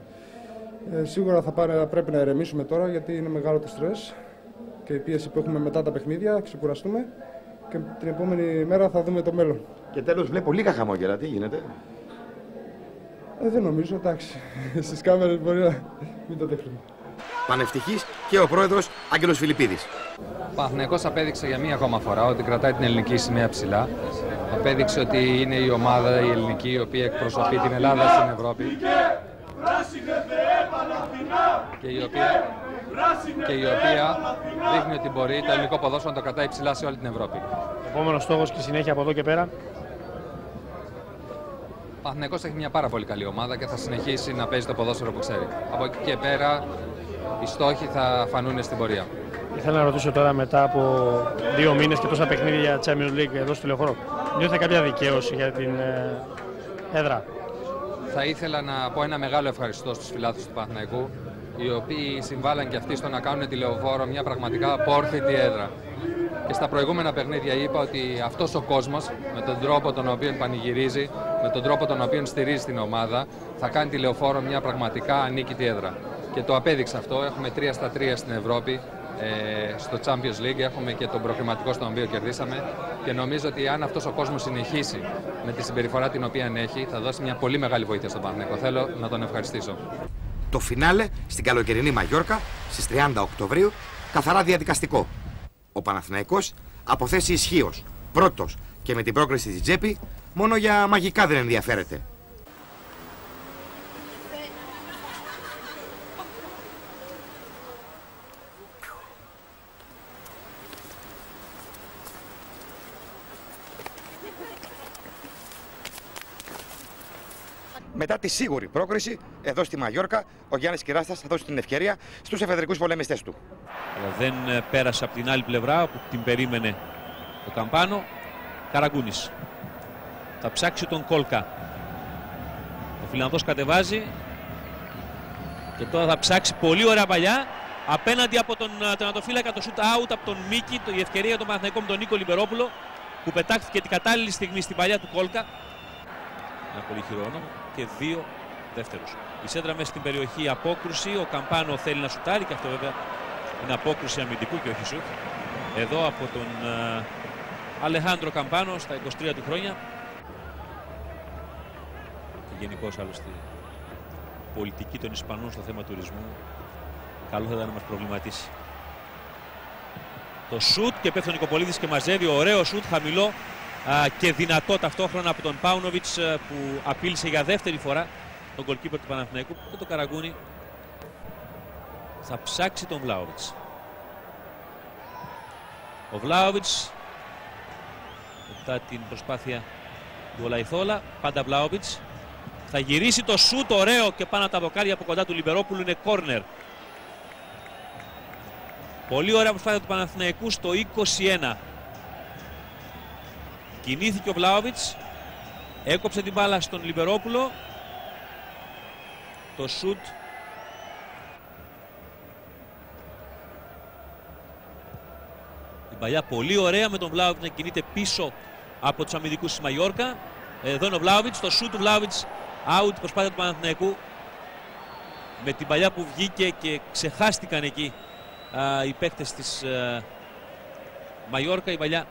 Σίγουρα πρέπει να ηρεμήσουμε τώρα γιατί είναι μεγάλο το στρες και η πίεση που έχουμε μετά τα παιχνίδια, ξεκουραστούμε και την επόμενη μέρα θα δούμε το μέλλον. Και τέλος βλέπω λίγα χαμόγελα, τι γίνεται? Δεν νομίζω, εντάξει. Στις κάμερες μπορεί να μην το δείχνουμε. Πανευτυχής και ο πρόεδρος Άγγελος Φιλιππίδης. Ο Παναθηναϊκός απέδειξε για μία ακόμα φορά ότι κρατάει την ελληνική σημαία ψηλά. Απέδειξε ότι είναι η ομάδα η ελληνική η οποία εκπροσωπεί την Ελλάδα στην Ευρώπη και η οποία δείχνει ότι μπορεί το ελληνικό ποδόσφαιρο να το κρατάει ψηλά σε όλη την Ευρώπη. Επόμενος στόχος και συνέχεια από εδώ και πέρα. Ο Παναθηναϊκός έχει μια πάρα πολύ καλή ομάδα και θα συνεχίσει να παίζει το ποδόσφαιρο που ξέρει. Από εκεί και πέρα οι στόχοι θα φανούν στην πορεία. Ήθελα να ρωτήσω τώρα, μετά από 2 μήνες και τόσα παιχνίδια για Champions League εδώ στο Λεωφόρο, νιώθετε κάποια δικαίωση για την έδρα? Θα ήθελα να πω ένα μεγάλο ευχαριστώ στους φιλάθλους του Παναθηναϊκού, οι οποίοι συμβάλλαν και αυτοί στο να κάνουν τη Λεωφόρο μια πραγματικά απόρθητη έδρα. Και στα προηγούμενα παιχνίδια είπα ότι αυτός ο κόσμος, με τον τρόπο τον οποίο πανηγυρίζει, με τον τρόπο τον οποίο στηρίζει την ομάδα, θα κάνει τη Λεωφόρο μια πραγματικά ανίκητη έδρα. Και το απέδειξε αυτό. Έχουμε 3 στα 3 στην Ευρώπη, στο Champions League, έχουμε και τον προκριματικό στον οποίο κερδίσαμε. Και νομίζω ότι αν αυτός ο κόσμος συνεχίσει με τη συμπεριφορά την οποία έχει, θα δώσει μια πολύ μεγάλη βοήθεια στον Παναθηναϊκό. Θέλω να τον ευχαριστήσω. Το φινάλε στην καλοκαιρινή Μαγιόρκα στις 30 Οκτωβρίου, καθαρά διαδικαστικό. Ο Παναθηναϊκός από θέση ισχύως, πρώτος και με την πρόκριση στην τσέπη, μόνο για μαγικά δεν ενδιαφέρεται. Μετά τη σίγουρη πρόκριση, εδώ στη Μαγιόρκα, ο Γιάννης Κυράστας θα δώσει την ευκαιρία στους εφεδρικούς πολεμιστές του. Δεν πέρασε από την άλλη πλευρά που την περίμενε ο Καμπάνο. Καραγκούνης θα ψάξει τον Κόλκα. Ο Φιλανδός κατεβάζει και τώρα θα ψάξει πολύ ωραία παλιά απέναντι από τον τερματοφύλακα, το shoot out από τον Μίκη. Η ευκαιρία για τον Παναθηναϊκό με τον Νίκο Λιμπερόπουλο, που πετάχθηκε την κατάλληλη στιγμή στην παλιά του Κόλκα. Ένα πολύ χειρόνο και 2 δεύτερους. Η σέντρα μέσα στην περιοχή, απόκρουση. Ο Καμπάνο θέλει να σουτάρει και αυτό βέβαια είναι απόκρουση αμυντικού και όχι σουτ. Εδώ από τον Αλεχάνδρο Καμπάνο στα 23 του χρόνια. Και γενικώς άλλωστε η πολιτική των Ισπανών στο θέμα τουρισμού καλό θα ήταν να μας προβληματίσει. Το σουτ και πέφτει ο Νικοπολίδης και μαζεύει. Ωραίο σουτ, χαμηλό και δυνατό ταυτόχρονα από τον Πάουνοβιτς, που απείλησε για δεύτερη φορά τον γκολκίπερ του Παναθηναϊκού. Και το Καραγκούνι θα ψάξει τον Βλάοβιτς. Ο Βλάοβιτς μετά την προσπάθεια του Ολαϊθόλα, πάντα Βλάοβιτς, θα γυρίσει το σουτ, ωραίο και πάνω τα δοκάρια από κοντά του Λιμπερόπουλου, είναι κόρνερ. Πολύ ωραία προσπάθεια του Παναθηναϊκού στο 21. Κινήθηκε ο Βλάοβιτς, έκοψε την μπάλα στον Λιμπερόπουλο. Το σουτ την παλιά πολύ ωραία με τον Βλάοβιτς να κινείται πίσω από τους αμυντικούς της Μαγιόρκα. Εδώ είναι ο Βλάοβιτς, το σουτ του Βλάοβιτς, out, προσπάθεια του Παναθηναϊκού με την παλιά που βγήκε και ξεχάστηκαν εκεί οι παίκτες της Μαγιόρκα. Η παλιά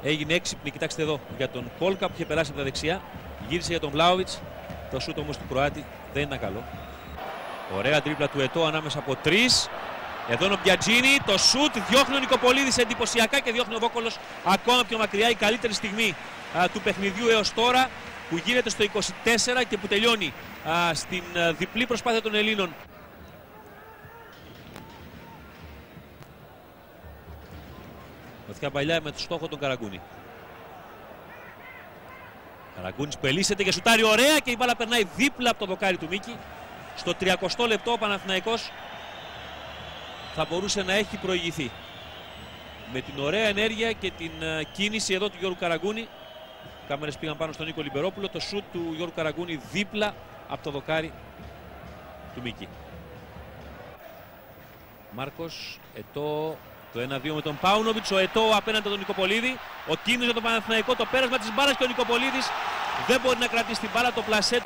έγινε έξυπνη, κοιτάξτε εδώ, για τον Κόλκα που είχε περάσει από τα δεξιά. Γύρισε για τον Βλάοβιτς. Το σούτ όμως του Κροάτη δεν ήταν καλό. Ωραία τρίπλα του Ετώ ανάμεσα από 3. Εδώ είναι ο Μπιατζίνι. Το σούτ διώχνει ο Νικοπολίδης εντυπωσιακά και διώχνει ο Βόκολος ακόμα πιο μακριά. Η καλύτερη στιγμή του παιχνιδιού έως τώρα, που γίνεται στο 24 και που τελειώνει στην διπλή προσπάθεια των Ελλήνων. Βαθιά παλιά με το στόχο τον Καραγκούνι. Καραγκούνης πελίσσεται και σουτάρει ωραία και η μπάλα περνάει δίπλα από το δοκάρι του Μίκη. Στο 30 λεπτό ο Παναθηναϊκός θα μπορούσε να έχει προηγηθεί. Με την ωραία ενέργεια και την κίνηση εδώ του Γιώργου Καραγκούνη. Οι κάμερες πήγαν πάνω στον Νίκο Λιμπερόπουλο. Το σουτ του Γιώργου Καραγκούνη δίπλα από το δοκάρι του Μίκη. Μάρκος, Ετώ. Το 1-2 με τον Πάουνοβιτς, ο Ετώ απέναντι από τον Νικοπολίδη. Ο κίνδυνος για τον Παναθηναϊκό, το πέρασμα της μπάλας και ο Νικοπολίδης δεν μπορεί να κρατήσει την μπάλα, το πλασέ